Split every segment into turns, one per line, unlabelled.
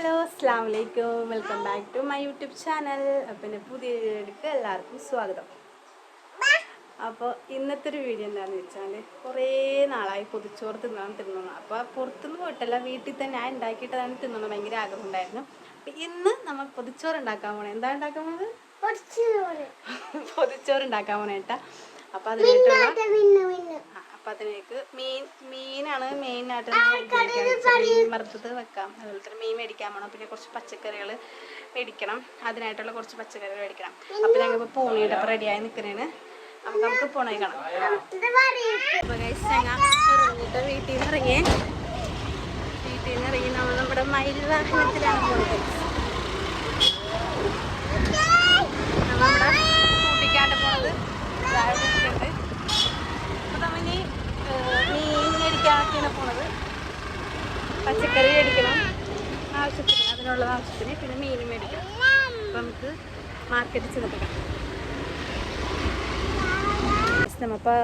Hello അസ്സലാമു അലൈക്കും, welcome back to my YouTube channel. പിന്നെ പുതിയ വീഡിയോയിലേക്ക് എല്ലാവർക്കും സ്വാഗതം. അപ്പോൾ ഇന്നത്തെ ഒരു വീഡിയോ എന്താണെന്ന് വെച്ചാൽ, കുറേ നാളായി പൊതിച്ചോറ് തിന്നണം. അപ്പോൾ പുറത്തുനിന്ന് പോയിട്ടല്ല, വീട്ടിൽ തന്നെ ഞാൻ ഉണ്ടാക്കിയിട്ടതാണ് തിന്നണം ഭയങ്കര ആഗ്രഹം ഉണ്ടായിരുന്നു. അപ്പം ഇന്ന് നമ്മൾ പൊതിച്ചോറ് ഉണ്ടാക്കാൻ പോണേ. എന്താ ഉണ്ടാക്കാൻ പോണത്? പൊതിച്ചോറ് ഉണ്ടാക്കാൻ പോണേ കേട്ടാ. അപ്പം അതിലേക്ക് മീനാണ് മെയിനായിട്ട് മീൻ വറുത്തത് വെക്കാം. അതുപോലെ തന്നെ മീൻ മേടിക്കാൻ പോകണം. പിന്നെ കുറച്ച് പച്ചക്കറികൾ മേടിക്കണം. അതിനായിട്ടുള്ള കുറച്ച് പച്ചക്കറികൾ മേടിക്കണം. അപ്പം ഞങ്ങൾ പൂണിയുടെ അപ്പം റെഡിയായി നിൽക്കുന്നതിന് നമുക്ക് പോണേ കാണാം. അപ്പോൾ ഇറങ്ങിയിട്ട് വീട്ടിൽ നിന്ന് ഇറങ്ങി നമ്മൾ നമ്മുടെ മയിൽ വാഹനത്തിലാണ് പോകുന്നത്. നമ്മുടെ സ്കൂട്ടിക്കാണ്ട് പോണത് ഉണ്ട്. അപ്പോൾ നമ്മൾ ഇനി മീൻ മേടിക്കാനൊക്കെയാണ് പോണത്. പച്ചക്കറി മേടിക്കണം ആവശ്യത്തിന്, അതിനുള്ള ആവശ്യത്തിന്. പിന്നെ മീനും മേടിക്കണം. അപ്പം നമുക്ക് മാർക്കറ്റിൽ ചെന്നിട്ട് നമ്മളിപ്പോൾ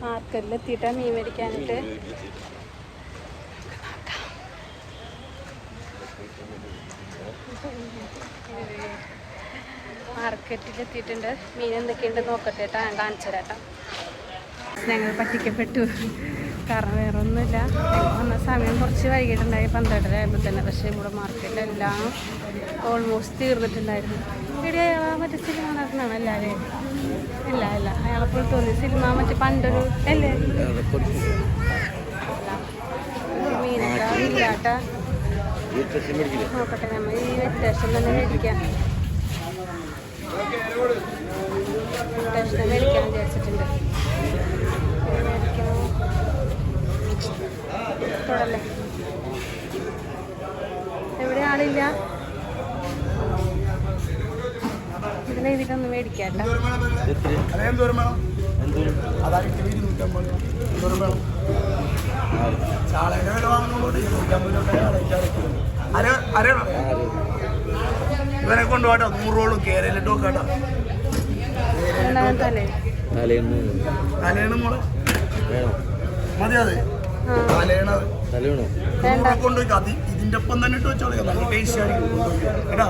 മാർക്കറ്റിലെത്തിയിട്ടാണ് മീൻ മേടിക്കാനായിട്ട്. മാർക്കറ്റിലെത്തിയിട്ടുണ്ട്. മീൻ എന്തൊക്കെയുണ്ടെന്ന് നോക്കട്ടെ കേട്ടോ, ഞാൻ കാണിച്ചു തരാം. ഞങ്ങൾ പറ്റിക്കപ്പെട്ടു. കാരണം വേറെ ഒന്നുമില്ല, ഞങ്ങൾ വന്ന സമയം കുറച്ച് വൈകിട്ടുണ്ടായി, 12:30 ആയപ്പോൾ തന്നെ. പക്ഷേ ഇവിടെ മാർക്കറ്റിലെല്ലാം ഓൾമോസ്റ്റ് തീർന്നിട്ടുണ്ടായിരുന്നു. ഇവിടെ മറ്റേ സിനിമ നടനാണ് എല്ലാവരും. ഇല്ല അയാളെപ്പോൾ തോന്നി സിനിമ മറ്റേ പണ്ടൊരു അല്ലേ മീനൊക്കെ ഇല്ലാട്ട. നോക്കട്ടെ, നമ്മൾ ഈ വ്യത്യാസം തന്നെ മേടിക്കാം. വ്യത്യാസം മേടിക്കാൻ വിചാരിച്ചിട്ടുണ്ട്. തുടല്ലേ, എവിടെ ആളില്ല. ഇതിനെ ഇതിലൊന്നും മേടിക്കാട്ടോ.
ഇവരെ കൊണ്ടുപോട്ടോ 100 റോളും കേരളിട്ടോ കേട്ടോ. തലേണ് മോളെ മതി. അത് തലേണത് കൊണ്ടുപോയി അത് ഇതിന്റെ ഒപ്പം തന്നെ ഇട്ട് വെച്ചോളൂ. നല്ല ടേസ്റ്റ് ആയിരിക്കും കേട്ടോ.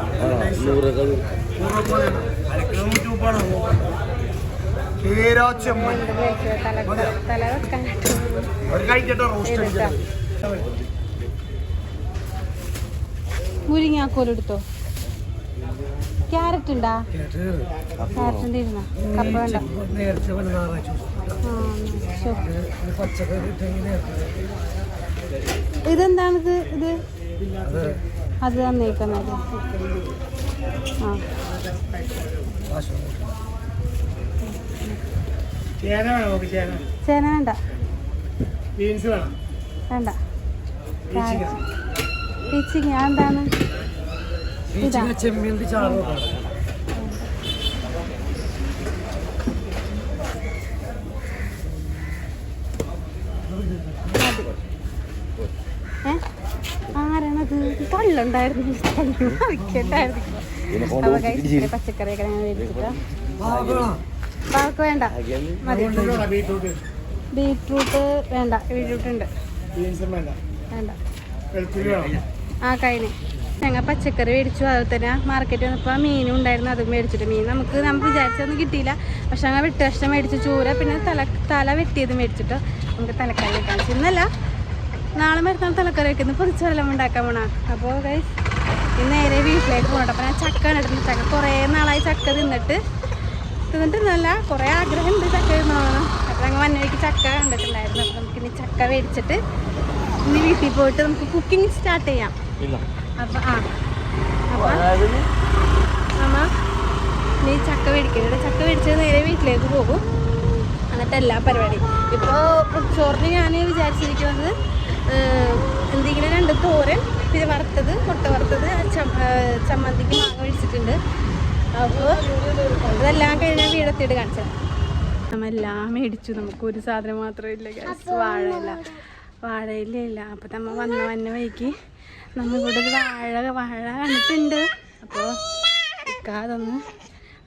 100 രൂപയാണ് കേരാച്ചമ്മൻ. ഒരു കഴിക്കട്ടെ റോസ്റ്റ്.
മുരിങ്ങാക്കോലെടുത്തോ? ക്യാരറ്റ് ഉണ്ടാ? ക്യാരറ്റിൻ്റെ ഇരുന്ന കപ്പ വേണ്ട. ഇതെന്താണിത്? ഇത് അത് തന്നേക്കുന്നത്. ആ ചേന വേണ്ട,
ബീൻസ് വേണം.
വേണ്ട. പീച്ചിങ് എന്താണ്?
ചെമ്മീൻ്റെ ചാറ്
ആരാണത്? കള്ളുണ്ടായിരുന്നു, പച്ചക്കറിയൊക്കെ ഞങ്ങൾ മേടിച്ചിട്ട്. പാവക്ക് വേണ്ട, മതി. ബീട്രൂട്ട് വേണ്ട, ബീട്രൂട്ട് ഉണ്ട്. വേണ്ട. ആ കഴിഞ്ഞ് ഞങ്ങൾ പച്ചക്കറി മേടിച്ചു. അതുപോലെ തന്നെ മാർക്കറ്റിൽ വന്നപ്പോൾ മീനും ഉണ്ടായിരുന്നു, അത് മേടിച്ചിട്ട്. മീൻ നമ്മൾ വിചാരിച്ചൊന്നും കിട്ടിയില്ല. പക്ഷെ ഞങ്ങൾ വെട്ടുകഷ്ണം മേടിച്ചു, ചൂര. പിന്നെ തല വെട്ടിയത് മേടിച്ചിട്ട് നമുക്ക് തലക്കറി വെക്കാൻ. ഇന്നല്ല നാളെ മരുന്നാൾ തലക്കറി വയ്ക്കുന്നത്, പൊതിച്ചോറെല്ലാം ഉണ്ടാക്കാൻ പോകണം. അപ്പോൾ ഗൈസ് ഇന്ന് നേരെ വീട്ടിലേക്ക് പോകണം. അപ്പോൾ ഞാൻ ചക്ക കണ്ടിട്ടുണ്ട്. ചക്ക കുറേ നാളായി ചക്ക തിന്നിട്ടൊന്നുമല്ല, കുറേ ആഗ്രഹമുണ്ട് ചക്ക തിന്നണം. അപ്പോൾ ഞങ്ങൾ വന്നവയ്ക്ക് ചക്ക കണ്ടിട്ടുണ്ടായിരുന്നു. അപ്പോൾ നമുക്കിനി ചക്ക മേടിച്ചിട്ട് ഇനി വീട്ടിൽ പോയിട്ട് നമുക്ക് കുക്കിംഗ് സ്റ്റാർട്ട് ചെയ്യാം. അപ്പോൾ നമ്മ നീ ചക്ക മേടിക്കരുത്. ചക്ക മേടിച്ചത് നേരെ വീട്ടിലേക്ക് പോകും. എന്നിട്ട് എല്ലാ പരിപാടി. ഇപ്പോൾ ചോറിന് ഞാൻ വിചാരിച്ചിരിക്കുന്നത് എന്തെങ്കിലും 2 തോരൻ, പിന്നെ വറുത്തത്, മുട്ട വറുത്തത്, ചമ്മന്തിക്ക് മാങ്ങ മേടിച്ചിട്ടുണ്ട്. അപ്പോൾ ഇതെല്ലാം കഴിഞ്ഞാൽ വീടെത്തിയിട്ട് കാണിച്ചത്. നമ്മളെല്ലാം മേടിച്ചു. നമുക്കൊരു സാധനം മാത്രമില്ല, വാഴയില്ല. അപ്പോൾ നമ്മൾ വന്ന വഴിക്ക് നമ്മളിവിടെ ഒരു വാഴ കണ്ടിട്ടുണ്ട്. അപ്പോൾ അതൊന്ന്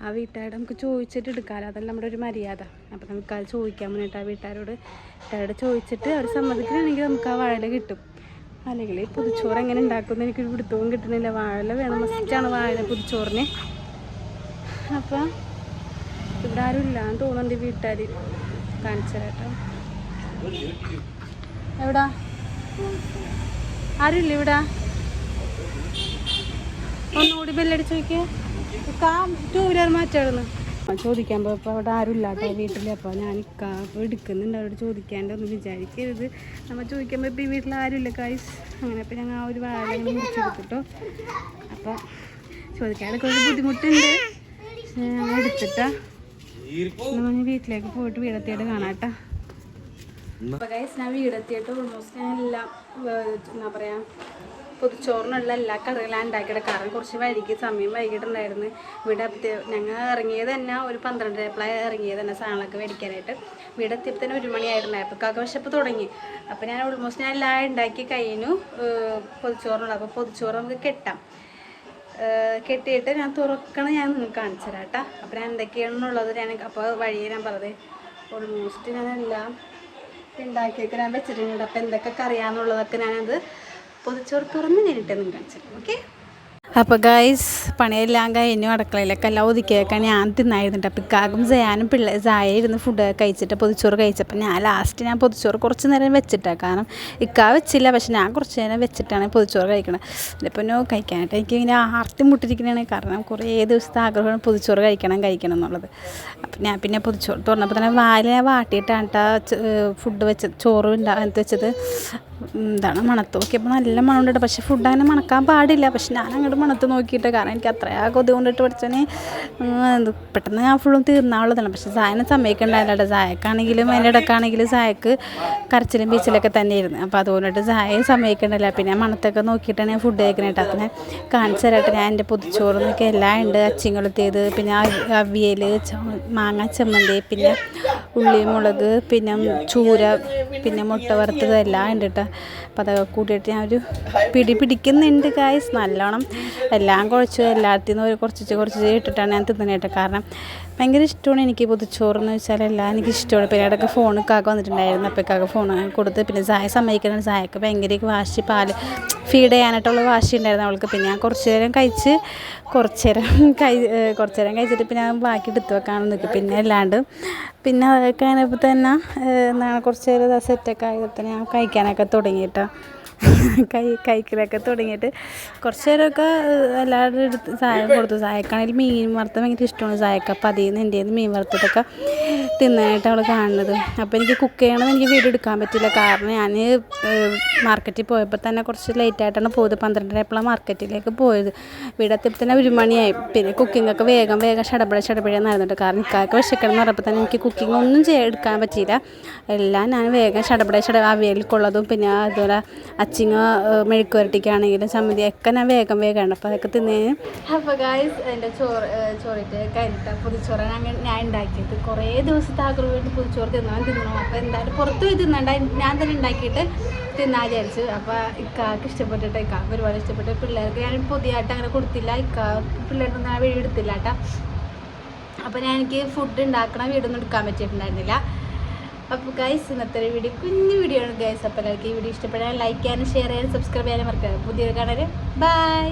ആ വീട്ടുകാരോട് നമുക്ക് ചോദിച്ചിട്ട് എടുക്കാമല്ലോ, അതല്ല നമ്മുടെ ഒരു മര്യാദ. അപ്പോൾ നമുക്ക് അത് ചോദിക്കാൻ വേണ്ടിയിട്ട് ആ വീട്ടുകാരോട് ചോദിച്ചിട്ട് അവർ സമ്മതിക്കുകയാണെങ്കിൽ നമുക്ക് ആ വാഴ കിട്ടും. അല്ലെങ്കിൽ പൊതിച്ചോറ് എങ്ങനെ ഉണ്ടാക്കുമെന്ന് എനിക്കൊരു പിടുത്തവും കിട്ടുന്നില്ല. വാഴ വേണം, മസ്റ്റാണ് വാഴ പൊതിച്ചോറിന്. അപ്പം ഇവിടെ ആരും ഇല്ലാന്ന് തോന്നുന്നുണ്ട് വീട്ടുകാർ. കാണിച്ചു തരാട്ടോ. എവിടാ ആരുമില്ല ഇവിടെ? ഒന്നുകൂടി ബെല്ലടിച്ച് നോക്കിയേ. 2 വീലർ മാറ്റായിരുന്നു ചോദിക്കാൻ പോയപ്പോൾ അവിടെ ആരും ഇല്ല കേട്ടോ വീട്ടിൽ. അപ്പോൾ ഞാൻ എടുക്കുന്നുണ്ട് അവരോട് ചോദിക്കാണ്ടൊന്നും വിചാരിക്കരുത്. നമ്മൾ ചോദിക്കുമ്പോൾ ഇപ്പോൾ ഈ വീട്ടിൽ ആരുമില്ല ഗൈസ്. അങ്ങനെ അപ്പോൾ ഞങ്ങൾ ആ ഒരു വാഴ മുറിച്ചെടുത്തിട്ടോ. അപ്പോൾ ചോദിക്കാനൊക്കെ ഒരു ബുദ്ധിമുട്ടുണ്ട്. ഞങ്ങൾ എടുത്തിട്ടാ നമ്മൾ വീട്ടിലേക്ക് പോയിട്ട് വീടെത്തിയിട്ട് കാണാട്ടോ. അപ്പോൾ ഗൈസ് ഞാൻ വീടെത്തിയിട്ട് ഓൾമോസ്റ്റ് ഞാൻ എല്ലാം എന്താ പറയുക പൊതിച്ചോറിനുള്ള എല്ലാ കറികളും ഉണ്ടാക്കിയിട്ട്. കാരണം കുറച്ച് സമയം വൈകിട്ടുണ്ടായിരുന്നു. ഇവിടെ ഞങ്ങൾ ഇറങ്ങിയത് തന്നെ ഒരു 12:30 ഇറങ്ങിയത് തന്നെ സാധനങ്ങളൊക്കെ മേടിക്കാനായിട്ട്. വീട് എത്തിയപ്പോൾ തന്നെ 1 മണിയായിട്ടുണ്ടായിരുന്നു. അപ്പോൾ വിശപ്പ് തുടങ്ങി. അപ്പോൾ ഞാൻ ഓൾമോസ്റ്റ് ഞാൻ എല്ലാം ഉണ്ടാക്കി കഴിഞ്ഞു പൊതിച്ചോറിനുള്ള. അപ്പോൾ പൊതിച്ചോറ് നമുക്ക് കെട്ടിയിട്ട് ഞാൻ തുറക്കണം. ഞാൻ നിങ്ങൾക്ക് കാണിച്ചു തരാം കേട്ടോ. അപ്പോൾ ഞാൻ എന്തൊക്കെയാണെന്നുള്ളത് ഞാൻ അപ്പോൾ വഴിയെ ഞാൻ പറഞ്ഞത് ഓൾമോസ്റ്റ് ഞാനെല്ലാം ഉണ്ടാക്കിയൊക്കെ ഞാൻ വെച്ചിട്ടുണ്ട്. അപ്പോൾ എന്തൊക്കെ അറിയാമെന്നുള്ളതൊക്കെ ഞാനത് പൊതിച്ചോറ് തുറന്ന് നേരിട്ട് നിങ്ങൾ കാണിച്ചു. ഓക്കെ. അപ്പോൾ ഗൈസ് പണിയെല്ലാം കഴിഞ്ഞു. അടുക്കളയിലൊക്കെ എല്ലാം ഒതുക്കിയേക്കാൻ ഞാൻ തിന്നായിരുന്നുണ്ട്. അപ്പോൾ ഇക്കാക്കും ജയാനും ജായ ഇരുന്ന് ഫുഡ് കഴിച്ചിട്ട് പൊതിച്ചോറ് കഴിച്ചപ്പോൾ ഞാൻ ലാസ്റ്റ് ഞാൻ പൊതിച്ചോറ് കുറച്ച് നേരം വെച്ചിട്ടാണ്. കാരണം ഇക്കാ വെച്ചില്ല, പക്ഷെ ഞാൻ കുറച്ച് നേരം വെച്ചിട്ടാണ് പൊതിച്ചോറ് കഴിക്കണത്. ഇതിപ്പോൾ കഴിക്കാനായിട്ട് എനിക്ക് ഇങ്ങനെ ആർത്തി മുട്ടിരിക്കണതാണ്. കാരണം കുറേ ദിവസത്തെ ആഗ്രഹമാണ് പൊതിച്ചോറ് കഴിക്കണം എന്നുള്ളത്. അപ്പം ഞാൻ പിന്നെ പൊതിച്ചോറ് തുറന്നപ്പോൾ തന്നെ വായിൽ വാട്ടിയിട്ടാണ് ഫുഡ് വെച്ചത്. ചോറ് വെച്ചത് എന്താണ് മണത്ത് നോക്കിയപ്പോൾ നല്ല മണം കൊണ്ടിട്ട്. പക്ഷേ ഫുഡ് അങ്ങനെ മണക്കാൻ പാടില്ല. പക്ഷെ ഞാൻ അങ്ങോട്ട് മണത്ത് നോക്കിയിട്ട് കാരണം എനിക്ക് അത്രയാ കൊതി കൊണ്ടിട്ട് പഠിച്ചതിന് പെട്ടെന്ന് ഞാൻ ഫുള്ളും തീർന്നാവുള്ളതാണ്. പക്ഷേ ചായനെ സമ്മതിക്കണ്ടായില്ല. ചായക്കാണെങ്കിലും അതിൻ്റെ ഇടയ്ക്കാണെങ്കിലും ചായക്ക് കരച്ചിലും ബീച്ചിലൊക്കെ തന്നെയായിരുന്നു. അപ്പോൾ അതുകൊണ്ടിട്ട് ചായയും സമ്മതിക്കണ്ടല്ല. പിന്നെ മണത്തൊക്കെ നോക്കിയിട്ടാണ് ഞാൻ ഫുഡ് കഴിക്കണേട്ടോ. അപ്പം ഞാൻ കാണിച്ചു തരാട്ടെ. ഞാൻ എൻ്റെ പൊതിച്ചോറ് നോക്കി എല്ലാം ഉണ്ട്. അച്ചിങ്കൊളുത്തിയത്, പിന്നെ അവിയൽ, മാങ്ങ ചമ്മന്തി, പിന്നെ ഉള്ളി മുളക്, പിന്നെ ചൂര, പിന്നെ മുട്ട വറുത്തത് എല്ലാം ഉണ്ട് കേട്ടോ. അപ്പോൾ അതൊക്കെ കൂട്ടിയിട്ട് ഞാൻ ഒരു പിടിക്കുന്നുണ്ട് ഗായ്സ് നല്ലോണം. എല്ലാം കുഴച്ച് എല്ലാത്തിൽ നിന്ന് കുറച്ച് ഇട്ടിട്ടാണ് ഞാൻ തിന്നണേട്ടോ. കാരണം ഭയങ്കര ഇഷ്ടമാണ് എനിക്ക് പൊതിച്ചോറെന്ന് വെച്ചാൽ എല്ലാം എനിക്ക് ഇഷ്ടമാണ്. പിന്നെ ഇടയ്ക്ക് ഫോണൊക്കെ വന്നിട്ടുണ്ടായിരുന്നു. അപ്പോൾ ഇക്കാക്ക് ഫോൺ കൊടുത്ത് പിന്നെ ചായ സമ്മതിക്കണം. ചായക്ക് ഭയങ്കര വാശി, പാല് ഫീഡ് ചെയ്യാനായിട്ടുള്ള വാശി ഉണ്ടായിരുന്നു അവൾക്ക്. പിന്നെ ഞാൻ കുറച്ച് നേരം കഴിച്ചിട്ട് പിന്നെ ബാക്കി എടുത്ത് വെക്കാമെന്ന് നിൽക്കും. പിന്നെ അല്ലാണ്ട് പിന്നെ അതൊക്കെ ആയപ്പോൾ തന്നെ എന്താണ് കുറച്ച് നേരം സെറ്റൊക്കെ ആയപ്പോൾ ഞാൻ കഴിക്കാനൊക്കെ തുടങ്ങിയിട്ടോ. കഴിക്കലൊക്കെ തുടങ്ങിയിട്ട് കുറച്ച് നേരമൊക്കെ എല്ലാവരും എടുത്ത് ചായ കൊടുത്തു. ചായക്കാണെങ്കിൽ മീൻ വറുത്തത് ഭയങ്കര ഇഷ്ടമാണ് ചായക്ക്. അപ്പോൾ അതിൽ നിന്ന് എൻ്റെ മീൻ വറുത്തതൊക്കെ തിന്നാനായിട്ട് അവൾ കാണുന്നത്. അപ്പോൾ എനിക്ക് കുക്ക് ചെയ്യണമെന്ന് എനിക്ക് വീഡിയോ എടുക്കാൻ പറ്റില്ല. കാരണം ഞാൻ മാർക്കറ്റിൽ പോയപ്പോൾ തന്നെ കുറച്ച് ലേറ്റായിട്ടാണ് പോയത്. 12:30 മാർക്കറ്റിലേക്ക് പോയത്. വീടെത്തിയപ്പോൾ തന്നെ 1 മണിയായി. പിന്നെ കുക്കിങ്ങൊക്കെ വേഗം ഷടപടയെന്നായിരുന്നു. കാരണം ഇക്കാക്ക് വിശക്കണം എന്ന് പറഞ്ഞപ്പോൾ തന്നെ എനിക്ക് കുക്കിംഗ് ഒന്നും എടുക്കാൻ പറ്റിയില്ല. എല്ലാം ഞാൻ വേഗം അവിയലിക്കുള്ളതും പിന്നെ അതുപോലെ അച്ചിങ്ങ മെഴുക്ക് വരട്ടിക്കാണെങ്കിലും ചമ്മന്തിയൊക്കെ ഞാൻ വേഗമാണ്. അപ്പോൾ അതൊക്കെ തിന്നേന്. അപ്പോൾ ഗായ്സ് എൻ്റെ ചോറിട്ട് കരിട്ട പൊതിച്ചോറാണ് ഞാൻ ഉണ്ടാക്കിയത്. കുറേ ദിവസത്തെ ആഗ്രഹമായിട്ട് പൊതിച്ചോറ് തിന്നണം. അപ്പോൾ എന്തായാലും പുറത്ത് പോയി തിന്നണ്ട, ഞാൻ തന്നെ ഉണ്ടാക്കിയിട്ട് തിന്നാൻ വിചാരിച്ചു. അപ്പോൾ ഇക്കാക്ക് ഇഷ്ടപ്പെട്ടിട്ട് ഇക്കാക്ക് ഒരുപാട് ഇഷ്ടപ്പെട്ടു. പിള്ളേർക്ക് ഞാൻ പുതിയതായിട്ട് അങ്ങനെ കൊടുത്തില്ല. പിള്ളേർക്ക് ഞാൻ വീഡിയോ എടുത്തില്ല കേട്ടോ. അപ്പോൾ എനിക്ക് ഫുഡ് ഉണ്ടാക്കണ വീടൊന്നും എടുക്കാൻ പറ്റിയിട്ടുണ്ടായിരുന്നില്ല. അപ്പോൾ ഗൈസ് ഇന്നത്തെ ഒരു വീഡിയോ കുഞ്ഞു വീഡിയോ ആണ് ഗൈസ്. അപ്പോൾ എല്ലാവർക്കും ഈ വീഡിയോ ഇഷ്ടപ്പെടാൻ ലൈക്ക് ചെയ്യാനും ഷെയർ ചെയ്യാനും സബ്സ്ക്രൈബ് ചെയ്യാനും മറക്കാതെ. പുതിയൊരു കാണാൻ ബൈ.